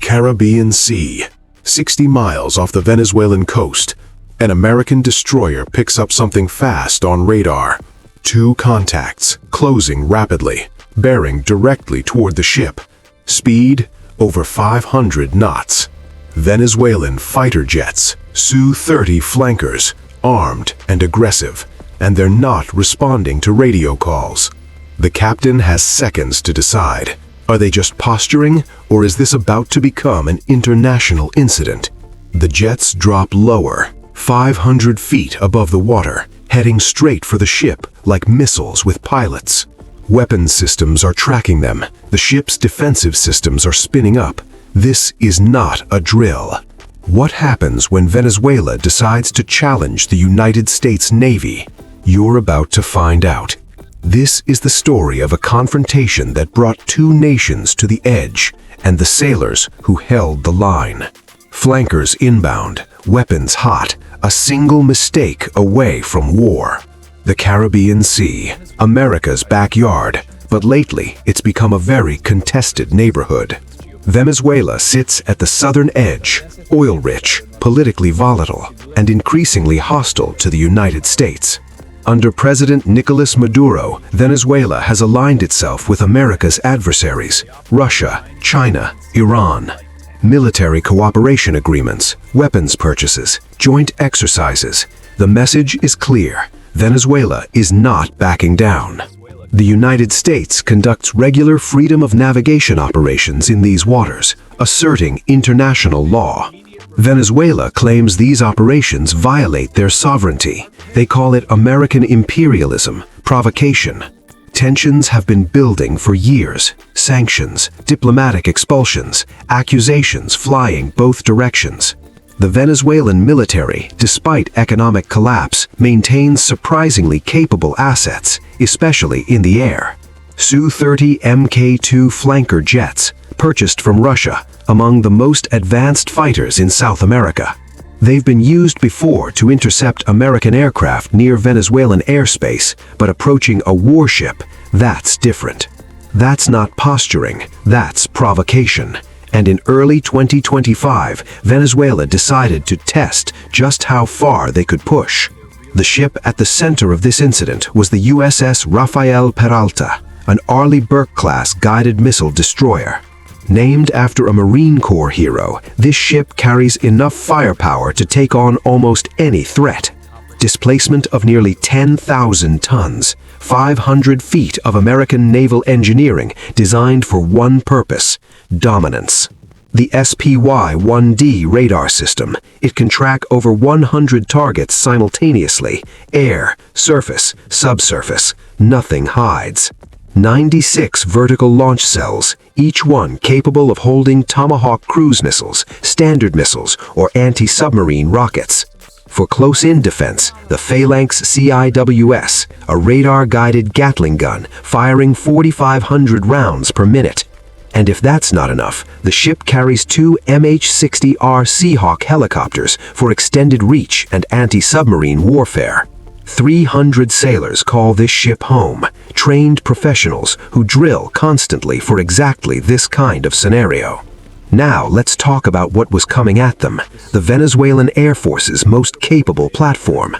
Caribbean Sea, 60 miles off the Venezuelan coast, an American destroyer picks up something fast on radar. Two contacts, closing rapidly, bearing directly toward the ship. Speed, over 500 knots. Venezuelan fighter jets, Su-30 Flankers, armed and aggressive, and they're not responding to radio calls. The captain has seconds to decide. Are they just posturing, or is this about to become an international incident? The jets drop lower, 500 feet above the water, heading straight for the ship like missiles with pilots. Weapons systems are tracking them. The ship's defensive systems are spinning up. This is not a drill. What happens when Venezuela decides to challenge the United States Navy? You're about to find out. This is the story of a confrontation that brought two nations to the edge, and the sailors who held the line. Flankers inbound, weapons hot, a single mistake away from war. The Caribbean Sea, America's backyard, but lately it's become a very contested neighborhood. Venezuela sits at the southern edge, oil-rich, politically volatile, and increasingly hostile to the United States. Under President Nicolas Maduro, Venezuela has aligned itself with America's adversaries, Russia, China, Iran. Military cooperation agreements, weapons purchases, joint exercises. The message is clear. Venezuela is not backing down. The United States conducts regular freedom of navigation operations in these waters, asserting international law. Venezuela claims these operations violate their sovereignty. They call it American imperialism, provocation. Tensions have been building for years. Sanctions, diplomatic expulsions, accusations flying both directions. The Venezuelan military, despite economic collapse, maintains surprisingly capable assets, especially in the air. Su-30 Mk2 flanker jets, purchased from Russia, among the most advanced fighters in South America. They've been used before to intercept American aircraft near Venezuelan airspace, but approaching a warship, that's different. That's not posturing, that's provocation. And in early 2025, Venezuela decided to test just how far they could push. The ship at the center of this incident was the USS Rafael Peralta, an Arleigh Burke-class guided missile destroyer. Named after a Marine Corps hero, this ship carries enough firepower to take on almost any threat. Displacement of nearly 10,000 tons, 500 feet of American naval engineering designed for one purpose: dominance. The SPY-1D radar system, it can track over 100 targets simultaneously: air, surface, subsurface, nothing hides. 96 vertical launch cells, each one capable of holding Tomahawk cruise missiles, Standard missiles, or anti-submarine rockets. For close-in defense, the Phalanx CIWS, a radar-guided Gatling gun firing 4,500 rounds per minute. And if that's not enough, the ship carries two MH-60R Seahawk helicopters for extended reach and anti-submarine warfare. 300 sailors call this ship home, trained professionals who drill constantly for exactly this kind of scenario. Now let's talk about what was coming at them, the Venezuelan Air Force's most capable platform.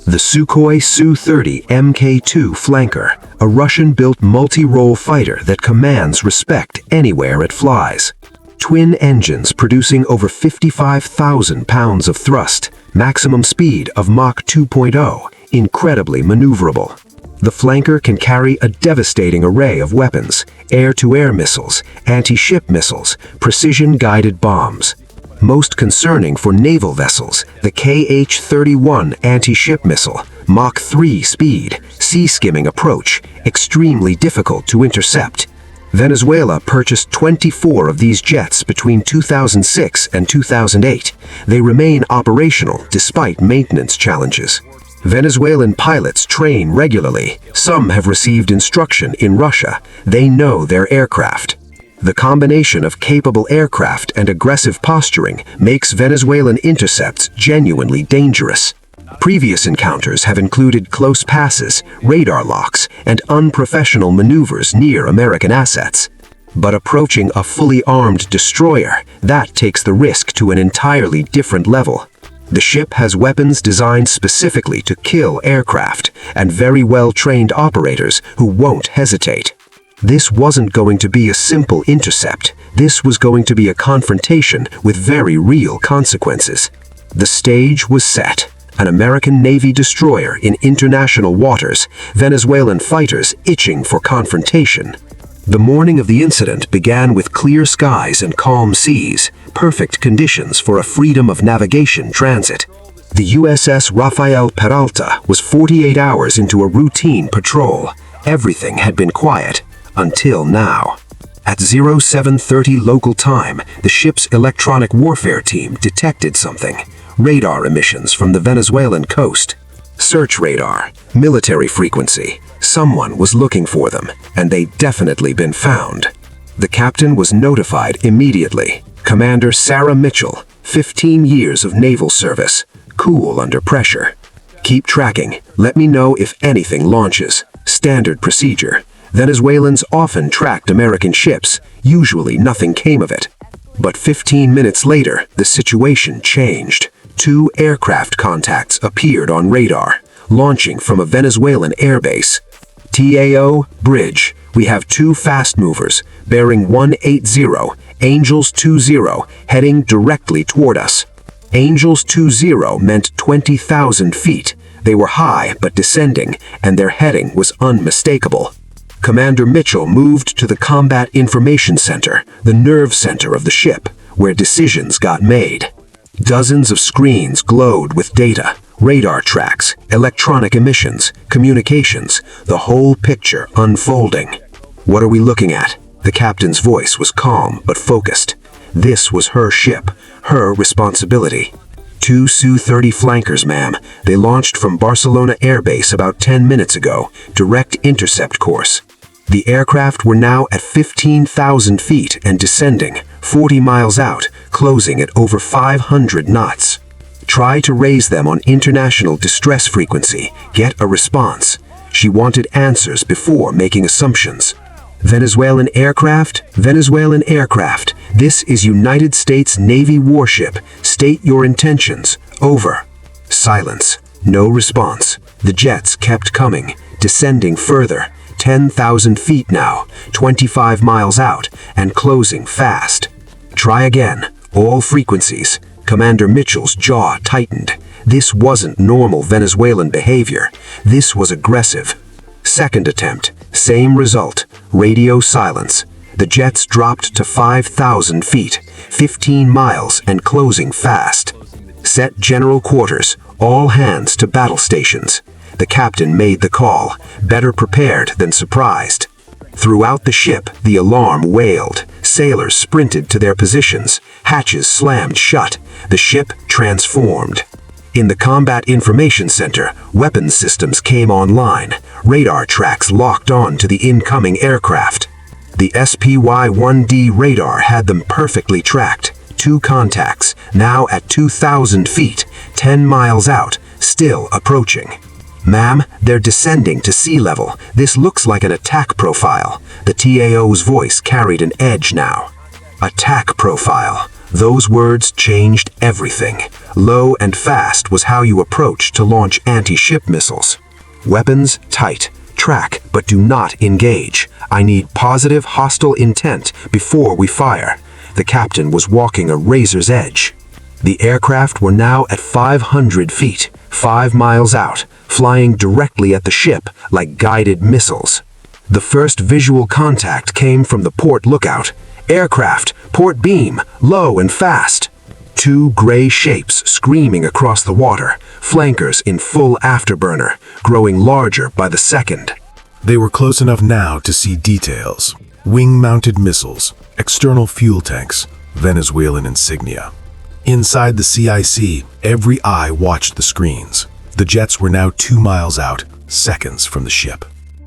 The Sukhoi Su-30 Mk2 Flanker, a Russian-built multi-role fighter that commands respect anywhere it flies. Twin engines producing over 55,000 pounds of thrust, maximum speed of Mach 2.0, incredibly maneuverable. The flanker can carry a devastating array of weapons: air-to-air missiles, anti-ship missiles, precision-guided bombs. Most concerning for naval vessels, the KH-31 anti-ship missile, Mach 3 speed, sea-skimming approach, extremely difficult to intercept. Venezuela purchased 24 of these jets between 2006 and 2008. They remain operational despite maintenance challenges. Venezuelan pilots train regularly. Some have received instruction in Russia. They know their aircraft. The combination of capable aircraft and aggressive posturing makes Venezuelan intercepts genuinely dangerous. Previous encounters have included close passes, radar locks, and unprofessional maneuvers near American assets. But approaching a fully armed destroyer, that takes the risk to an entirely different level. The ship has weapons designed specifically to kill aircraft, and very well-trained operators who won't hesitate. This wasn't going to be a simple intercept. This was going to be a confrontation with very real consequences. The stage was set. An American Navy destroyer in international waters, Venezuelan fighters itching for confrontation. The morning of the incident began with clear skies and calm seas, perfect conditions for a freedom of navigation transit. The USS Rafael Peralta was 48 hours into a routine patrol. Everything had been quiet, until now. At 0730 local time, the ship's electronic warfare team detected something. Radar emissions from the Venezuelan coast. Search radar, military frequency. Someone was looking for them, and they'd definitely been found. The captain was notified immediately. Commander Sarah Mitchell, 15 years of naval service, cool under pressure. Keep tracking. Let me know if anything launches. Standard procedure. Venezuelans often tracked American ships. Usually nothing came of it. But 15 minutes later, the situation changed. 2 aircraft contacts appeared on radar, launching from a Venezuelan airbase. TAO, bridge. We have 2 fast movers, bearing 180, Angels 20, heading directly toward us. Angels 20 meant 20,000 feet. They were high but descending, and their heading was unmistakable. Commander Mitchell moved to the Combat Information Center, the nerve center of the ship, where decisions got made. Dozens of screens glowed with data, radar tracks, electronic emissions, communications, the whole picture unfolding. What are we looking at? The captain's voice was calm but focused. This was her ship, her responsibility. 2 Su-30 Flankers, ma'am. They launched from Barcelona Air Base about 10 minutes ago, direct intercept course. The aircraft were now at 15,000 feet and descending, 40 miles out, closing at over 500 knots. Try to raise them on international distress frequency. Get a response. She wanted answers before making assumptions. Venezuelan aircraft? Venezuelan aircraft. This is United States Navy warship. State your intentions. Over. Silence. No response. The jets kept coming, descending further. 10,000 feet now, 25 miles out, and closing fast. Try again. All frequencies. Commander Mitchell's jaw tightened. This wasn't normal Venezuelan behavior. This was aggressive. Second attempt. Same result. Radio silence. The jets dropped to 5,000 feet, 15 miles, and closing fast. Set general quarters. All hands to battle stations. The captain made the call, better prepared than surprised. Throughout the ship, the alarm wailed. Sailors sprinted to their positions. Hatches slammed shut. The ship transformed. In the Combat Information Center, weapons systems came online. Radar tracks locked on to the incoming aircraft. The SPY-1D radar had them perfectly tracked. 2 contacts, now at 2,000 feet, 10 miles out, still approaching. Ma'am, they're descending to sea level. This looks like an attack profile. The TAO's voice carried an edge now. Attack profile. Those words changed everything. Low and fast was how you approach to launch anti-ship missiles. Weapons, tight. Track, but do not engage. I need positive hostile intent before we fire. The captain was walking a razor's edge. The aircraft were now at 500 feet, 5 miles out, flying directly at the ship like guided missiles. The first visual contact came from the port lookout. Aircraft, port beam, low and fast. 2 gray shapes screaming across the water, flankers in full afterburner, growing larger by the second. They were close enough now to see details. Wing-mounted missiles, external fuel tanks, Venezuelan insignia. Inside the CIC, every eye watched the screens. The jets were now 2 miles out, seconds from the ship.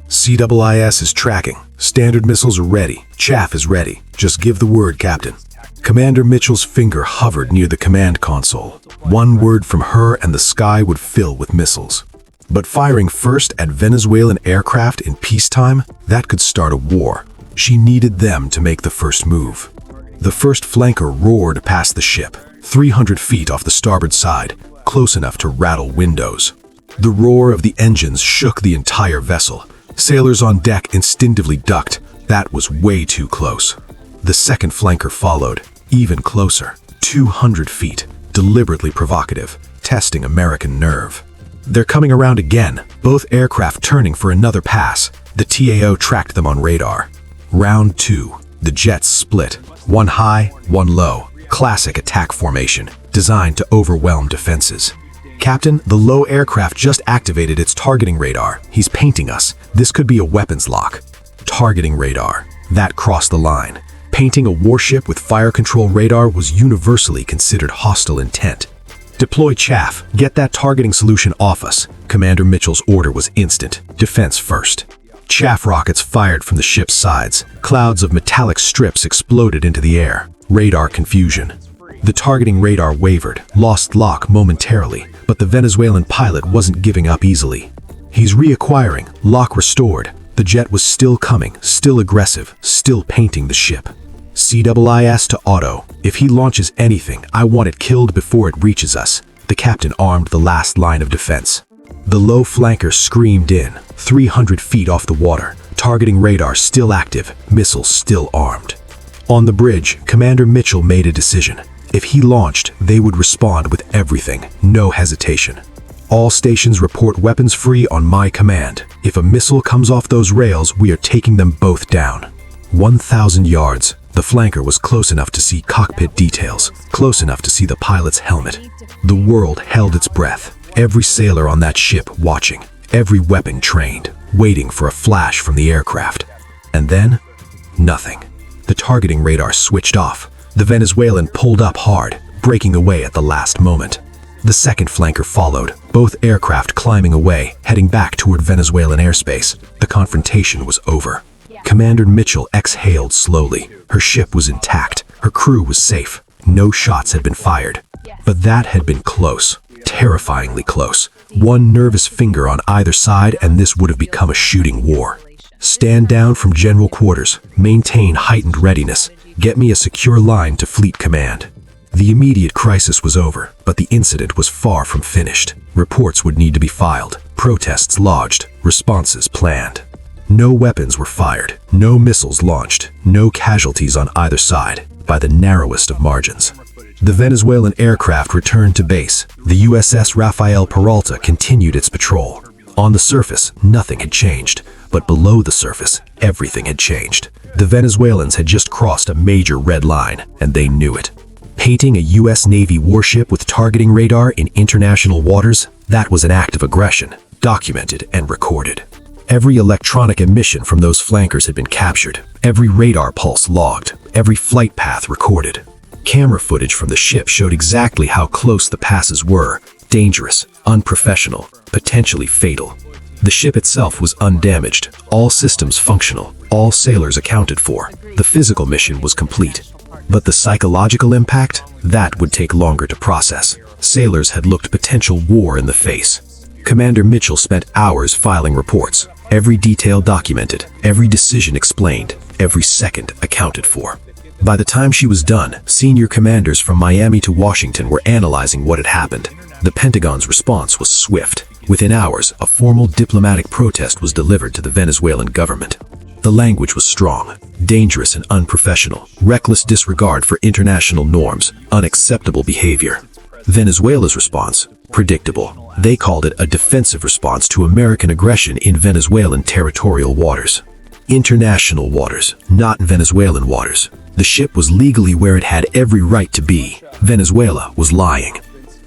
CIIS is tracking. Standard missiles are ready. Chaff is ready. Just give the word, Captain. Commander Mitchell's finger hovered near the command console. One word from her and the sky would fill with missiles. But firing first at Venezuelan aircraft in peacetime, that could start a war. She needed them to make the first move. The first flanker roared past the ship, 300 feet off the starboard side, close enough to rattle windows. The roar of the engines shook the entire vessel. Sailors on deck instinctively ducked. That was way too close. The second flanker followed, even closer, 200 feet, deliberately provocative, testing American nerve. They're coming around again, both aircraft turning for another pass. The TAO tracked them on radar. Round 2. The jets split. One high, one low. Classic attack formation, designed to overwhelm defenses. Captain, the low aircraft just activated its targeting radar. He's painting us. This could be a weapons lock. Targeting radar. That crossed the line. Painting a warship with fire control radar was universally considered hostile intent. Deploy Chaff. Get that targeting solution off us. Commander Mitchell's order was instant. Defense first. Chaff rockets fired from the ship's sides. Clouds of metallic strips exploded into the air. Radar confusion. The targeting radar wavered, lost lock momentarily, but the Venezuelan pilot wasn't giving up easily. He's reacquiring, lock restored. The jet was still coming, still aggressive, still painting the ship. CIIS to auto. If he launches anything, I want it killed before it reaches us. The captain armed the last line of defense. The low flanker screamed in, 300 feet off the water. Targeting radar still active, missiles still armed. On the bridge, Commander Mitchell made a decision. If he launched, they would respond with everything, no hesitation. All stations report weapons free on my command. If a missile comes off those rails, we are taking them both down. 1,000 yards. The flanker was close enough to see cockpit details, close enough to see the pilot's helmet. The world held its breath. Every sailor on that ship watching, every weapon trained, waiting for a flash from the aircraft. And then, nothing. The targeting radar switched off. The Venezuelan pulled up hard, breaking away at the last moment. The second flanker followed, both aircraft climbing away, heading back toward Venezuelan airspace. The confrontation was over. Commander Mitchell exhaled slowly. Her ship was intact. Her crew was safe. No shots had been fired. But that had been close, terrifyingly close. One nervous finger on either side and this would have become a shooting war. Stand down from general quarters. Maintain heightened readiness. Get me a secure line to fleet command. The immediate crisis was over, but the incident was far from finished. Reports would need to be filed, protests lodged, responses planned. No weapons were fired, no missiles launched, no casualties on either side, by the narrowest of margins. The Venezuelan aircraft returned to base. The USS Rafael Peralta continued its patrol. On the surface, nothing had changed, but below the surface, everything had changed. The Venezuelans had just crossed a major red line, and they knew it. Painting a U.S. Navy warship with targeting radar in international waters, that was an act of aggression, documented and recorded. Every electronic emission from those flankers had been captured, every radar pulse logged, every flight path recorded. Camera footage from the ship showed exactly how close the passes were, dangerous, unprofessional, potentially fatal. The ship itself was undamaged, all systems functional, all sailors accounted for. The physical mission was complete. But the psychological impact? That would take longer to process. Sailors had looked potential war in the face. Commander Mitchell spent hours filing reports. Every detail documented, every decision explained, every second accounted for. By the time she was done, senior commanders from Miami to Washington were analyzing what had happened. The Pentagon's response was swift. Within hours, a formal diplomatic protest was delivered to the Venezuelan government. The language was strong, dangerous and unprofessional, reckless disregard for international norms, unacceptable behavior. Venezuela's response? Predictable. They called it a defensive response to American aggression in Venezuelan territorial waters. International waters, not Venezuelan waters. The ship was legally where it had every right to be. Venezuela was lying.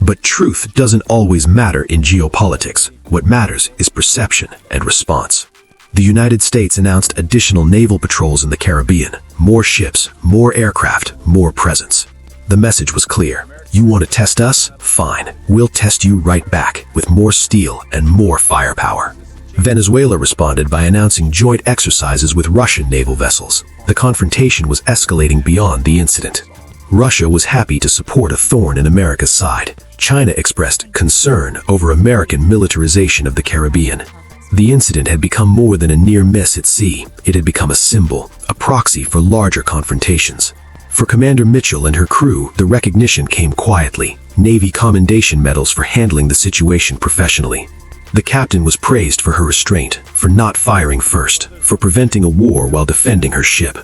But truth doesn't always matter in geopolitics. What matters is perception and response. The United States announced additional naval patrols in the Caribbean. More ships, more aircraft, more presence. The message was clear. You want to test us? Fine. We'll test you right back, with more steel and more firepower. Venezuela responded by announcing joint exercises with Russian naval vessels. The confrontation was escalating beyond the incident. Russia was happy to support a thorn in America's side. China expressed concern over American militarization of the Caribbean. The incident had become more than a near miss at sea. It had become a symbol, a proxy for larger confrontations. For Commander Mitchell and her crew, the recognition came quietly. Navy commendation medals for handling the situation professionally. The captain was praised for her restraint, for not firing first, for preventing a war while defending her ship.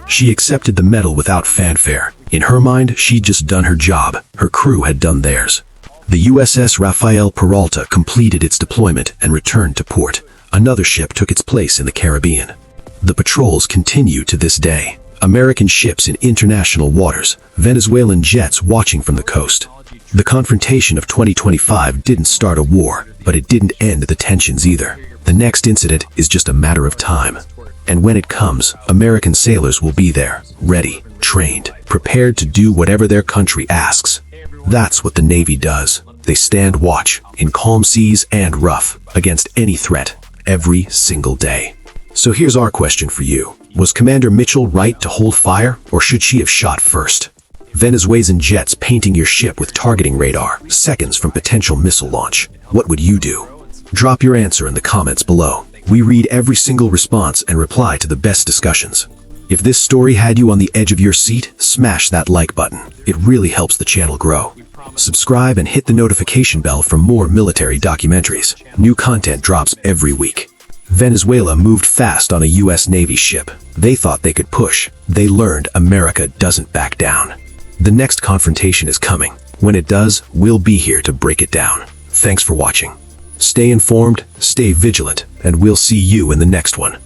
She accepted the medal without fanfare. In her mind, she'd just done her job. Her crew had done theirs. The USS Rafael Peralta completed its deployment and returned to port. Another ship took its place in the Caribbean. The patrols continue to this day. American ships in international waters, Venezuelan jets watching from the coast. The confrontation of 2025 didn't start a war, but it didn't end the tensions either. The next incident is just a matter of time. And when it comes, American sailors will be there, ready, trained, prepared to do whatever their country asks. That's what the Navy does. They stand watch, in calm seas and rough, against any threat, every single day. So here's our question for you. Was Commander Mitchell right to hold fire, or should she have shot first? Venezuelan jets painting your ship with targeting radar, seconds from potential missile launch. What would you do? Drop your answer in the comments below. We read every single response and reply to the best discussions. If this story had you on the edge of your seat, smash that like button. It really helps the channel grow. Subscribe and hit the notification bell for more military documentaries. New content drops every week. Venezuela moved fast on a US Navy ship. They thought they could push. They learned America doesn't back down. The next confrontation is coming. When it does, we'll be here to break it down. Thanks for watching. Stay informed, stay vigilant, and we'll see you in the next one.